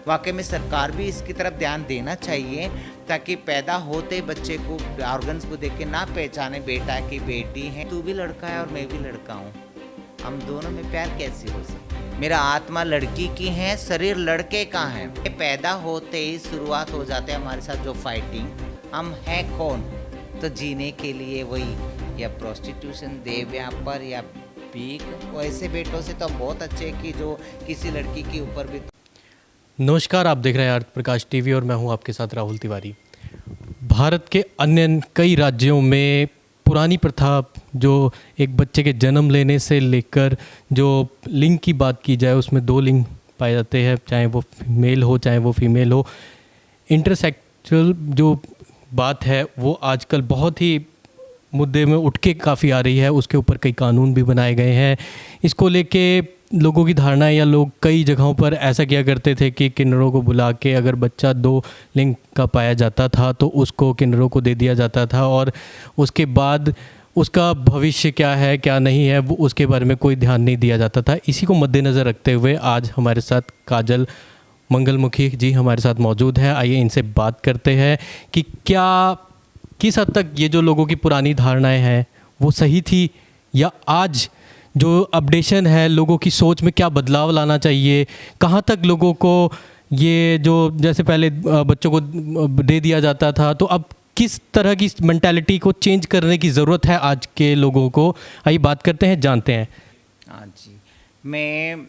वाकई में सरकार भी इसकी तरफ ध्यान देना चाहिए, ताकि पैदा होते ही बच्चे को ऑर्गन्स को देख के ना पहचाने बेटा की बेटी है। तू भी लड़का है और मैं भी लड़का हूँ, हम दोनों में प्यार कैसे हो सकता है? मेरा आत्मा लड़की की है, शरीर लड़के का है। पैदा होते ही शुरुआत हो जाते हैं हमारे साथ जो फाइटिंग। हम हैं कौन? तो जीने के लिए वही या प्रोस्टिट्यूशन, देह व्यापार या भीख। वैसे बेटों से तो बहुत अच्छे कि जो किसी लड़की के ऊपर भी। नमस्कार, आप देख रहे हैं अर्थ प्रकाश टीवी और मैं हूं आपके साथ राहुल तिवारी। भारत के अन्य कई राज्यों में पुरानी प्रथा, जो एक बच्चे के जन्म लेने से लेकर जो लिंग की बात की जाए उसमें दो लिंग पाए जाते हैं, चाहे वो मेल हो चाहे वो फीमेल हो। इंटरसेक्सुअल जो बात है वो आजकल बहुत ही मुद्दे में उठ के काफ़ी आ रही है। उसके ऊपर कई कानून भी बनाए गए हैं। इसको लेके लोगों की धारणा या लोग कई जगहों पर ऐसा किया करते थे कि किन्नरों को बुला के अगर बच्चा दो लिंग का पाया जाता था तो उसको किन्नरों को दे दिया जाता था, और उसके बाद उसका भविष्य क्या है क्या नहीं है वो उसके बारे में कोई ध्यान नहीं दिया जाता था। इसी को मद्देनज़र रखते हुए आज हमारे साथ काजल मंगलमुखी जी हमारे साथ मौजूद है। आइए इनसे बात करते हैं कि क्या किस हद तक ये जो लोगों की पुरानी धारणाएं हैं वो सही थी, या आज जो अपडेशन है लोगों की सोच में क्या बदलाव लाना चाहिए। कहाँ तक लोगों को ये जो जैसे पहले बच्चों को दे दिया जाता था, तो अब किस तरह की मेंटालिटी को चेंज करने की ज़रूरत है आज के लोगों को। आइए बात करते हैं, जानते हैं। हाँ जी, मैं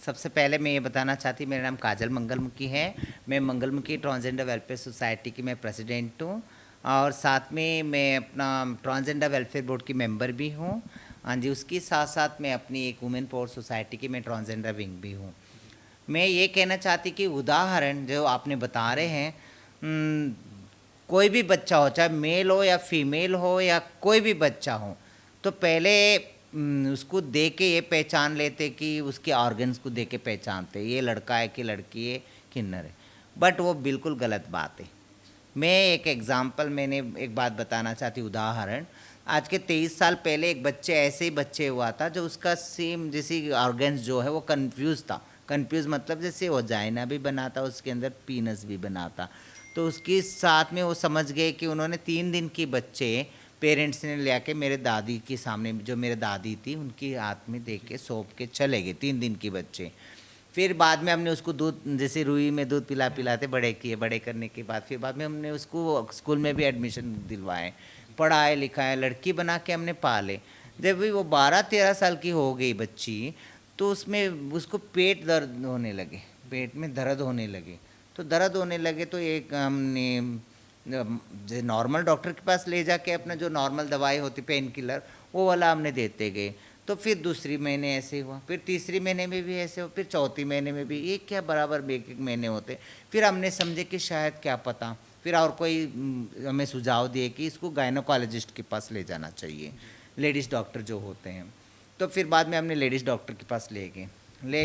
सबसे पहले मैं ये बताना चाहती, मेरा नाम काजल मंगलमुखी है। मैं मंगलमुखी ट्रांसजेंडर वेलफेयर सोसाइटी की मैं प्रेसिडेंट हूँ, और साथ में मैं अपना ट्रांसजेंडर वेलफेयर बोर्ड की मेंबर भी हूँ। हाँ जी, उसके साथ साथ मैं अपनी एक वुमेन पावर सोसाइटी की मैं ट्रांसजेंडर विंग भी हूँ। मैं ये कहना चाहती कि उदाहरण जो आपने बता रहे हैं, कोई भी बच्चा हो, चाहे मेल हो या फीमेल हो या कोई भी बच्चा हो, तो पहले उसको देख के ये पहचान लेते कि उसके ऑर्गन्स को देख के पहचानते ये लड़का है कि लड़की है, किन्नर है। बट वो बिल्कुल गलत बात है। मैं एक एग्जांपल, मैंने एक बात बताना चाहती, उदाहरण। आज के 23 साल पहले एक बच्चे ऐसे ही बच्चे हुआ था जो उसका सेम जैसी ऑर्गन्स जो है वो कंफ्यूज था। कंफ्यूज मतलब जैसे वजाइना भी बना था, उसके अंदर पीनस भी बना था। तो उसके साथ में वो समझ गए कि उन्होंने 3 दिन की बच्चे पेरेंट्स ने ले आके मेरे दादी के सामने, जो मेरे दादी थी उनकी हाथ में दे के सौंप के चले गए, 3 दिन की बच्चे। फिर बाद में हमने उसको दूध, जैसे रुई में दूध पिलाते बड़े किए। बड़े करने के बाद फिर बाद में हमने उसको स्कूल में भी एडमिशन दिलवाए, पढ़ाए लिखाए, लड़की बना के हमने पाले। जब भी वो 12-13 साल की हो गई बच्ची, तो उसमें उसको पेट दर्द होने लगे, पेट में दर्द होने लगे। तो दर्द होने लगे तो एक हमने नॉर्मल डॉक्टर के पास ले जाके अपना जो नॉर्मल दवाई होती पेन किलर, वो वाला हमने देते गए। तो फिर दूसरी महीने ऐसे हुआ, फिर तीसरी महीने में भी ऐसे हुआ, फिर चौथी महीने में भी, ये क्या बराबर एक महीने होते। फिर हमने समझे कि शायद क्या पता, फिर और कोई हमें सुझाव दिए कि इसको गायनोकोलॉजिस्ट के पास ले जाना चाहिए, लेडीज़ डॉक्टर जो होते हैं। तो फिर बाद में हमने लेडीज़ डॉक्टर के पास ले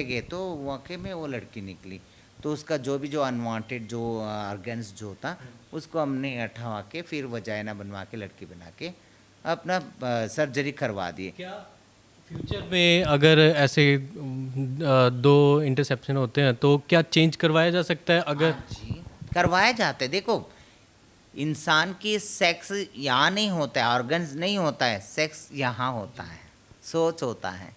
गए तो वाकई में वो लड़की निकली। तो उसका जो भी जो अनवांटेड जो ऑर्गन्स जो था उसको हमने हटवा के फिर वजाइना बनवा के लड़की बना के अपना सर्जरी करवा दिए। क्या फ्यूचर में अगर ऐसे दो इंटरसेप्शन होते हैं तो क्या चेंज करवाया जा सकता है? अगर हाँ जी, करवाया जाता है। देखो, इंसान की सेक्स यहाँ नहीं होता है, ऑर्गन्स नहीं होता है, सेक्स यहाँ होता है, सोच होता है।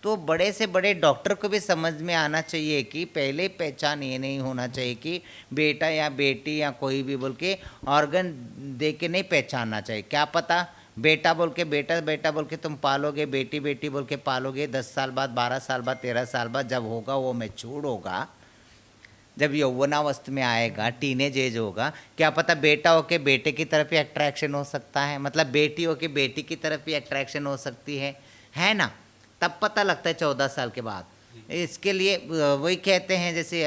तो बड़े से बड़े डॉक्टर को भी समझ में आना चाहिए कि पहले पहचान ये नहीं होना चाहिए कि बेटा या बेटी या कोई भी बोल के ऑर्गन दे के नहीं पहचानना चाहिए। क्या पता बेटा बोल के बेटा बेटा बोल के तुम पालोगे, बेटी बेटी बोल के पालोगे, 10 साल बाद, 12 साल बाद, 13 साल बाद जब होगा वो मैच्योर होगा, जब यौवनावस्था में आएगा, टीनेज एज होगा, क्या पता बेटा हो के बेटे की तरफ ही अट्रैक्शन हो सकता है, मतलब बेटी हो के बेटी की तरफ ही अट्रैक्शन हो सकती है ना। तब पता लगता है 14 साल के बाद। इसके लिए वही कहते हैं जैसे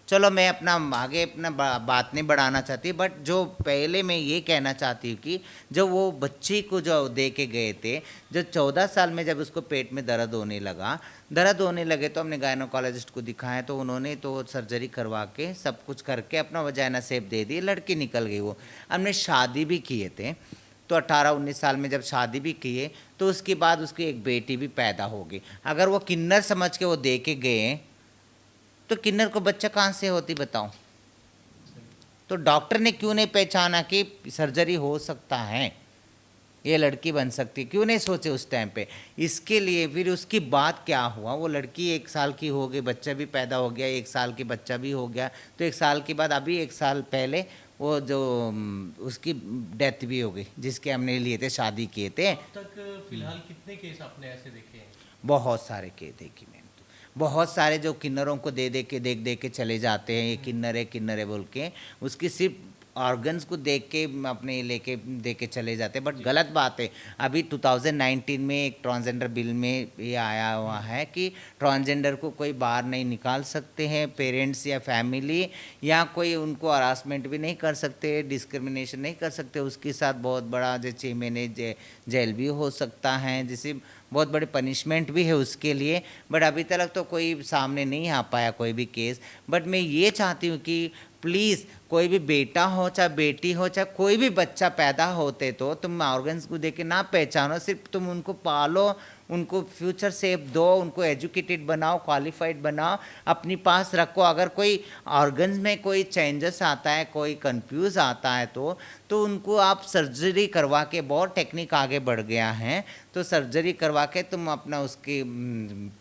चलो मैं अपना आगे अपना बात नहीं बढ़ाना चाहती, बट जो पहले मैं ये कहना चाहती हूँ कि जो वो बच्ची को जो दे के गए थे, जो 14 साल में जब उसको पेट में दर्द होने लगे तो हमने गायनोकोलॉजिस्ट को दिखाया, तो उन्होंने तो सर्जरी करवा के सब कुछ करके अपना वजाइना शेप दे दी, लड़की निकल गई। वो हमने शादी भी किए थे, तो 18-19 साल में जब शादी भी किए तो उसके बाद उसकी एक बेटी भी पैदा हो गई। अगर वो किन्नर समझ के वो दे के गए तो किन्नर को बच्चा कहाँ से होती बताओ। तो डॉक्टर ने क्यों नहीं पहचाना कि सर्जरी हो सकता है, ये लड़की बन सकती है, क्यों नहीं सोचे उस टाइम पे। इसके लिए फिर उसकी बात क्या हुआ, वो लड़की 1 साल की हो गई, बच्चा भी पैदा हो गया, 1 साल की बच्चा भी हो गया। तो 1 साल के बाद अभी 1 साल पहले वो जो उसकी डेथ भी हो गई, जिसके हमने लिए थे, शादी किए थे। अब तक फिलहाल कितने केस आपने ऐसे देखे हैं? बहुत सारे केस देखी मैंने तो, बहुत सारे जो किन्नरों को देख के चले जाते हैं, ये किन्नर है बोल के, उसकी सिर्फ ऑर्गन्स को देख के अपने लेके दे के चले जाते हैं। बट गलत बात है। अभी 2019 में एक ट्रांसजेंडर बिल में ये आया हुआ है कि ट्रांसजेंडर को कोई बाहर नहीं निकाल सकते हैं, पेरेंट्स या फैमिली, या कोई उनको हरासमेंट भी नहीं कर सकते, डिस्क्रिमिनेशन नहीं कर सकते। उसके साथ बहुत बड़ा जो 6 महीने जेल भी हो सकता है, जिसे बहुत बड़ी पनिशमेंट भी है उसके लिए। बट अभी तक तो कोई सामने नहीं आ पाया कोई भी केस। बट मैं ये चाहती हूँ कि प्लीज़ कोई भी बेटा हो चाहे बेटी हो, चाहे कोई भी बच्चा पैदा होते तो तुम ऑर्गन्स को देख के ना पहचानो, सिर्फ तुम उनको पालो, उनको फ्यूचर सेफ दो, उनको एजुकेटेड बनाओ, क्वालिफाइड बनाओ, अपनी पास रखो। अगर कोई ऑर्गन्स में कोई चेंजेस आता है, कोई कंफ्यूज आता है तो उनको आप सर्जरी करवा के, बहुत टेक्निक आगे बढ़ गया है, तो सर्जरी करवा के तुम अपना उसकी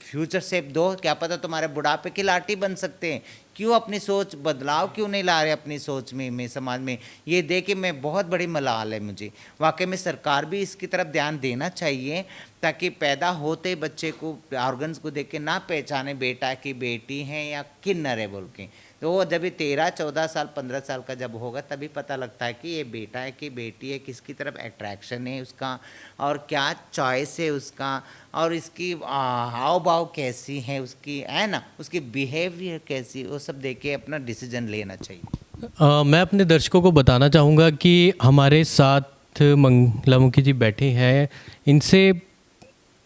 फ्यूचर सेफ दो। क्या पता तुम्हारे बुढ़ापे की लाठी बन सकते हैं। क्यों अपनी सोच बदलाव क्यों नहीं ला रहे अपनी सोच में समाज में। ये देख के मैं बहुत बड़ी मलाल है मुझे। वाकई में सरकार भी इसकी तरफ ध्यान देना चाहिए, ताकि पैदा होते बच्चे को ऑर्गन्स को देख के ना पहचाने बेटा की बेटी है या किन्नर है बोल के। तो वो जब 13, 14 साल, 15 साल का जब होगा तभी पता लगता है कि ये बेटा है कि बेटी है, किसकी तरफ अट्रैक्शन है उसका, और क्या चॉइस है उसका, और इसकी हाव भाव कैसी है उसकी, है ना, उसकी बिहेवियर कैसी, वो सब देख के अपना डिसीजन लेना चाहिए। मैं अपने दर्शकों को बताना चाहूँगा कि हमारे साथ मंगलामुखी जी बैठे हैं। इनसे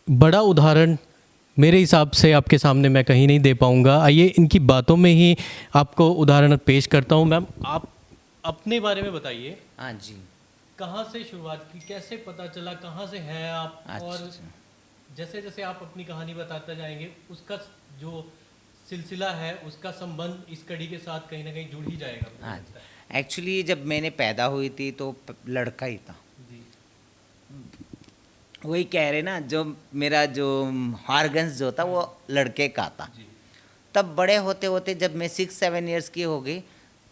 बड़ा उदाहरण मेरे हिसाब से आपके सामने मैं कहीं नहीं दे पाऊँगा। आइए इनकी बातों में ही आपको उदाहरण पेश करता हूँ। मैम, आप अपने बारे में बताइए। हाँ जी। कहाँ से शुरुआत की, कैसे पता चला, कहाँ से हैं आप? और अच्छा। जैसे जैसे आप अपनी कहानी बताते जाएंगे, उसका जो सिलसिला है, उसका संबंध इस कड़ी के साथ कहीं ना कहीं जुड़ ही जाएगा, मुझे हाँ लगता है। एक्चुअली जब मैंने पैदा हुई थी तो लड़का ही था। जी वही कह रहे ना, जो मेरा जो ऑर्गन्स जो था वो लड़के का था। जी तब बड़े होते होते जब मैं 6-7 इयर्स की हो गई,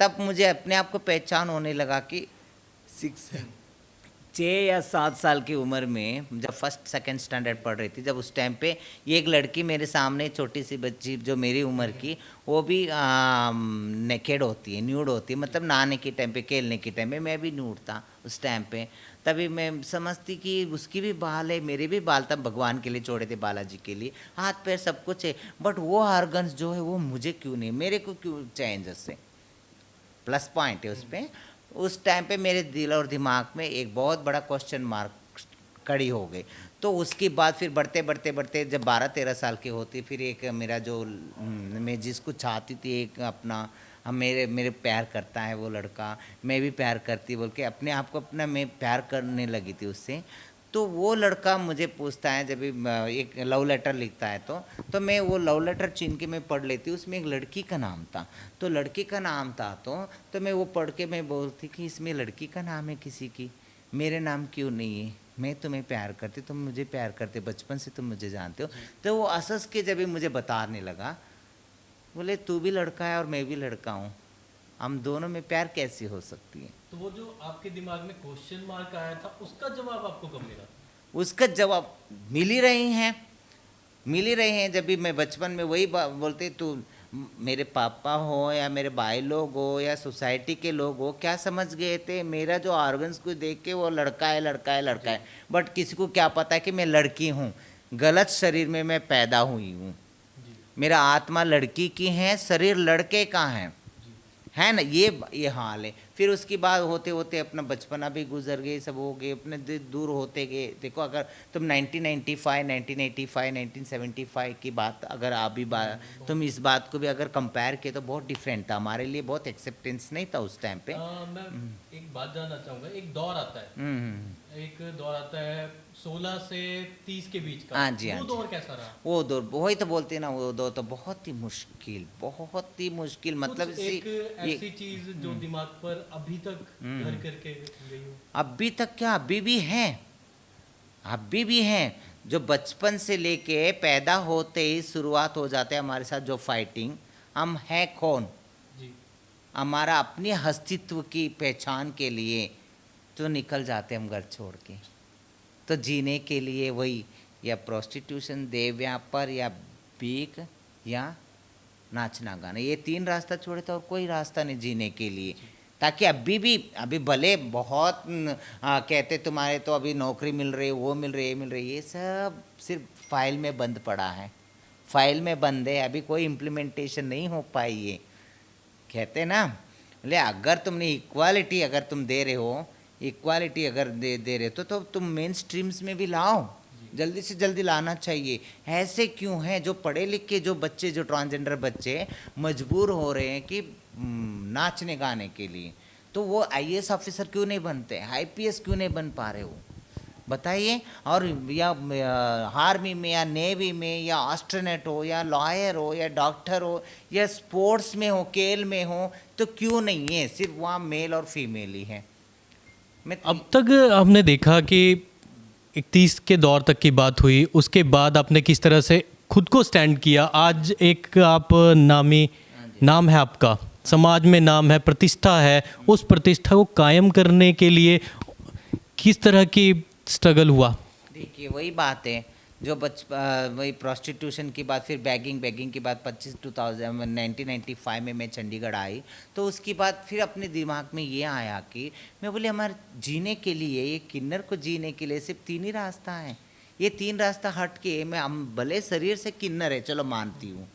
तब मुझे अपने आप को पहचान होने लगा कि 6 या 7 साल की उम्र में, जब फर्स्ट सेकंड स्टैंडर्ड पढ़ रही थी, जब उस टाइम पे ये एक लड़की मेरे सामने, छोटी सी बच्ची जो मेरी उम्र की, वो भी नेकेड होती है, न्यूड होती है, मतलब नहाने के टाइम पे, खेलने के टाइम पे मैं भी न्यूड था उस टाइम पे। तभी मैं समझती कि उसकी भी बाल है, मेरे भी बाल तब भगवान के लिए छोड़े थे, बालाजी के लिए, हाथ पैर सब कुछ है, बट वो ऑर्गन्स जो है वो मुझे क्यों नहीं, मेरे को क्यों चेंज उससे। प्लस पॉइंट है उस पर। उस टाइम पे मेरे दिल और दिमाग में एक बहुत बड़ा क्वेश्चन मार्क खड़ी हो गई। तो उसके बाद फिर बढ़ते बढ़ते बढ़ते जब 12-13 साल की होती, फिर एक मेरा जो मैं जिसको चाहती थी, एक अपना हम मेरे प्यार करता है वो लड़का, मैं भी प्यार करती बोल के अपने आप को अपना मैं प्यार करने लगी थी उससे। तो वो लड़का मुझे पूछता है, जब भी एक लव लेटर लिखता है तो मैं वो लव लेटर छीन के मैं पढ़ लेती। उसमें एक लड़की का नाम था, तो लड़की का नाम था तो मैं वो पढ़ के मैं बोलती कि इसमें लड़की का नाम है किसी की, मेरे नाम क्यों नहीं है, मैं तुम्हें प्यार करती, तुम मुझे प्यार करते, बचपन से तुम मुझे जानते हो। तो वो हंस के जब भी मुझे बताने लगा, बोले तू भी लड़का है और मैं भी लड़का हूँ, हम दोनों में प्यार कैसी हो सकती है। तो वो जो आपके दिमाग में क्वेश्चन मार्क आया था, उसका जवाब आपको कब मिला? उसका जवाब मिल ही रहे हैं। जब भी मैं बचपन में वही बोलते, तू मेरे पापा हो या मेरे भाई लोग हो या सोसाइटी के लोग हो, क्या समझ गए थे मेरा जो ऑर्गन्स को देख के वो लड़का है। बट किसी को क्या पता है कि मैं लड़की हूँ, गलत शरीर में मैं पैदा हुई हूँ। मेरा आत्मा लड़की की है, शरीर लड़के का है ना, ये हाल है। फिर उसके बाद होते होते अपना बचपना भी गुजर गए, सब हो गए, अपने दूर होते गए। देखो अगर तुम 1995, 1985, 1975 की बात अगर अभी तुम इस बात को भी अगर कंपेयर किए तो बहुत डिफरेंट था, हमारे लिए बहुत एक्सेप्टेंस नहीं था उस टाइम पे। मैं एक बात जानना चाहूँगा, एक दौर आता है एक दौर आता है 16 से 30 के बीच का। हाँ जी, हाँ वो जी। दौर कैसा रहा? वो दौर वही तो बोलते हैं ना, वो दौर तो बहुत ही मुश्किल मतलब कुछ इसी एक ऐसी चीज जो दिमाग पर अभी तक घर करके गई हो? अभी तक क्या, अभी भी हैं जो बचपन से लेके पैदा होते ही शुरुआत हो जाते हैं हमारे साथ जो फाइटिंग। हम हैं कौन, जी। हमारा अपनी अस्तित्व की पहचान के लिए तो निकल जाते हम घर छोड़ के, तो जीने के लिए वही या प्रोस्टिट्यूशन, देह व्यापार या भीख या नाचना गाना, ये 3 रास्ता छोड़े तो और कोई रास्ता नहीं जीने के लिए। ताकि अभी भले बहुत कहते तुम्हारे तो अभी नौकरी मिल रही, वो मिल रही, ये मिल रही, ये सब सिर्फ फाइल में बंद पड़ा है, फाइल में बंद है, अभी कोई इम्प्लीमेंटेशन नहीं हो पाई है। कहते ना बोले अगर तुमने इक्वालिटी अगर तुम दे रहे हो, इक्वालिटी अगर दे रहे हो तो तुम मेन स्ट्रीम्स में भी लाओ, जल्दी से जल्दी लाना चाहिए। ऐसे क्यों हैं जो पढ़े लिखे जो बच्चे, जो ट्रांसजेंडर बच्चे मजबूर हो रहे हैं कि नाचने गाने के लिए, तो वो आईएएस ऑफिसर क्यों नहीं बनते, आईपीएस क्यों नहीं बन पा रहे हो बताइए। और या आर्मी में या नेवी में या एस्ट्रोनॉट हो या लॉयर हो या डॉक्टर हो या स्पोर्ट्स में हो, खेल में हो, तो क्यों नहीं है, सिर्फ वहाँ मेल और फीमेल ही है। अब तक हमने देखा कि 31 के दौर तक की बात हुई, उसके बाद आपने किस तरह से खुद को स्टैंड किया। आज एक आप नाम है आपका, समाज में नाम है, प्रतिष्ठा है, उस प्रतिष्ठा को कायम करने के लिए किस तरह की स्ट्रगल हुआ? देखिए वही बात है जो वही प्रोस्टिट्यूशन की बात, फिर बैगिंग की बात 1995 में मैं चंडीगढ़ आई, तो उसकी बाद फिर अपने दिमाग में ये आया कि मैं बोले हमारे जीने के लिए, ये किन्नर को जीने के लिए सिर्फ 3 ही रास्ता है। ये 3 रास्ता हट के मैं, हम भले शरीर से किन्नर है, चलो मानती हूँ,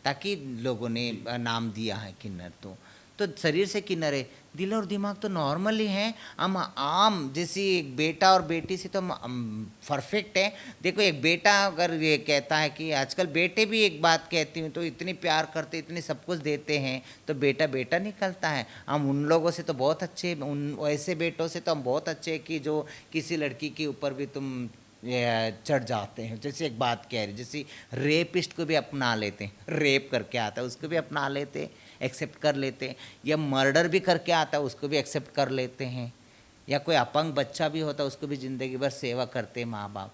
ताकि लोगों ने नाम दिया है किन्नर, तो शरीर से किन्नर है, दिल और दिमाग तो नॉर्मल ही हैं। हम आम जैसी एक बेटा और बेटी से तो हम परफेक्ट है। देखो एक बेटा अगर ये कहता है कि आजकल बेटे भी एक बात कहती हूँ तो इतनी प्यार करते, इतने सब कुछ देते हैं, तो बेटा बेटा निकलता है। हम उन लोगों से तो बहुत अच्छे, उन वैसे बेटों से तो हम बहुत अच्छे कि जो किसी लड़की के ऊपर भी तुम चढ़ जाते हैं। जैसे एक बात कह रही, जैसे रेपिस्ट को भी अपना लेते हैं, रेप करके आता है उसको भी अपना लेते, एक्सेप्ट कर लेते हैं, या मर्डर भी करके आता है उसको भी एक्सेप्ट कर लेते हैं, या कोई अपंग बच्चा भी होता है उसको भी ज़िंदगी भर सेवा करते हैं माँ बाप।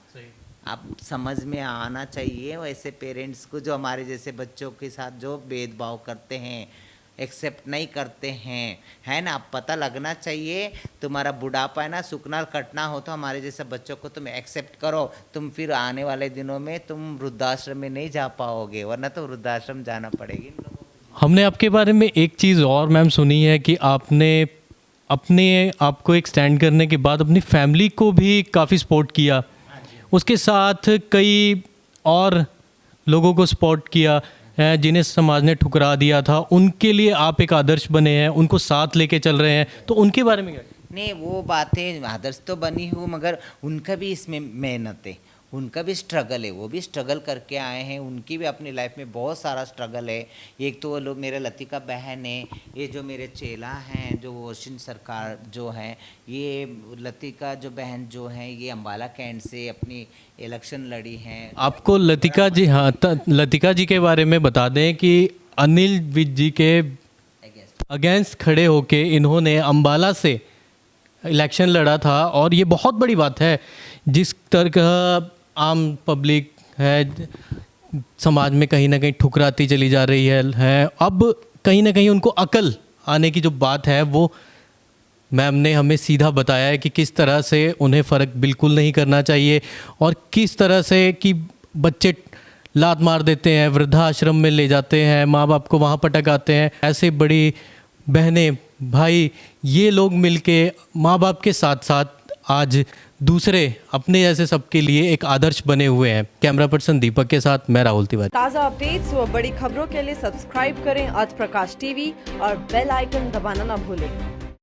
आप समझ में आना चाहिए वैसे पेरेंट्स को जो हमारे जैसे बच्चों के साथ जो भेदभाव करते हैं, एक्सेप्ट नहीं करते हैं, है ना। पता लगना चाहिए तुम्हारा बुढ़ापा है ना, सुखना कटना हो तो हमारे जैसे बच्चों को तुम एक्सेप्ट करो, तुम फिर आने वाले दिनों में तुम वृद्धाश्रम में नहीं जा पाओगे, वरना तो वृद्धाश्रम जाना पड़ेगी। हमने आपके बारे में एक चीज़ और मैम सुनी है कि आपने अपने आपको एक स्टैंड करने के बाद अपनी फैमिली को भी काफ़ी सपोर्ट किया, उसके साथ कई और लोगों को सपोर्ट किया जिन्हें समाज ने ठुकरा दिया था, उनके लिए आप एक आदर्श बने हैं, उनको साथ लेके चल रहे हैं, तो उनके बारे में क्या? नहीं वो बातें आदर्श तो बनी हूँ, मगर उनका भी इसमें मेहनत है, उनका भी स्ट्रगल है, वो भी स्ट्रगल करके आए हैं, उनकी भी अपनी लाइफ में बहुत सारा स्ट्रगल है। एक तो वो लोग मेरे लतिका बहन है, ये जो मेरे चेला हैं जो वोशिन सरकार जो है, ये लतिका जो बहन जो है ये अम्बाला कैंट से अपनी इलेक्शन लड़ी हैं। आपको लतिका जी, हाँ लतिका जी के बारे में बता दें कि अनिल विज जी के अगेंस्ट खड़े होके इन्होंने अम्बाला से इलेक्शन लड़ा था, और ये बहुत बड़ी बात है। जिस तरह आम पब्लिक है समाज में कहीं ना कहीं ठुकराती चली जा रही है, अब कहीं ना कहीं उनको अकल आने की जो बात है वो मैम ने हमें सीधा बताया है कि किस तरह से उन्हें फ़र्क बिल्कुल नहीं करना चाहिए, और किस तरह से कि बच्चे लात मार देते हैं, वृद्धाश्रम में ले जाते हैं, माँ बाप को वहाँ पटक आते हैं। ऐसे बड़ी बहनें भाई ये लोग मिलके माँ बाप के साथ साथ आज दूसरे अपने जैसे सबके लिए एक आदर्श बने हुए हैं। कैमरा पर्सन दीपक के साथ मैं राहुल तिवारी। ताज़ा अपडेट्स व बड़ी खबरों के लिए सब्सक्राइब करें आज प्रकाश टीवी और बेल आइकन दबाना ना भूलें।